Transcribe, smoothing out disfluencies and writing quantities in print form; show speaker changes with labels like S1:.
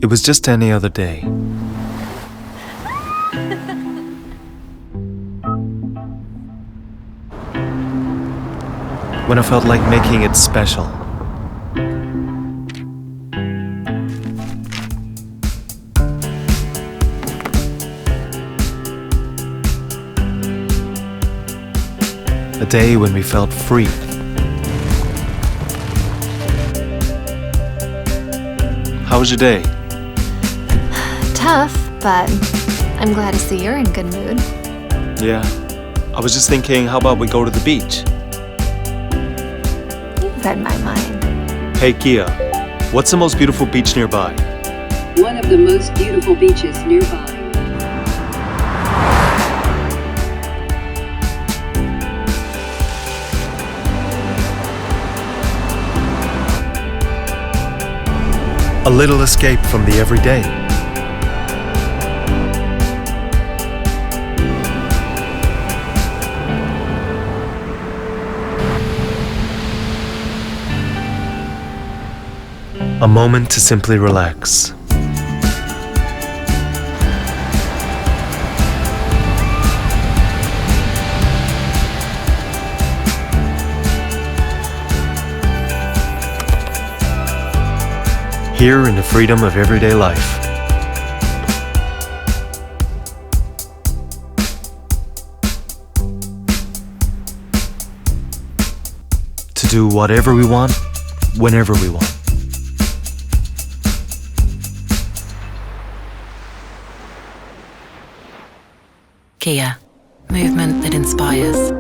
S1: It was just any other day. When I felt like making it special. A day when we felt free. How was your day?
S2: Tough, but I'm glad to see you're in good mood.
S1: Yeah. I was just thinking, how about we go to the beach?
S2: You've read my mind.
S1: Hey Kia, what's the most beautiful beach nearby?
S3: One of the most beautiful beaches nearby.
S1: A little escape from the everyday. A moment to simply relax. Here in the freedom of everyday life. To do whatever we want, whenever we want.
S4: Kia, movement that inspires.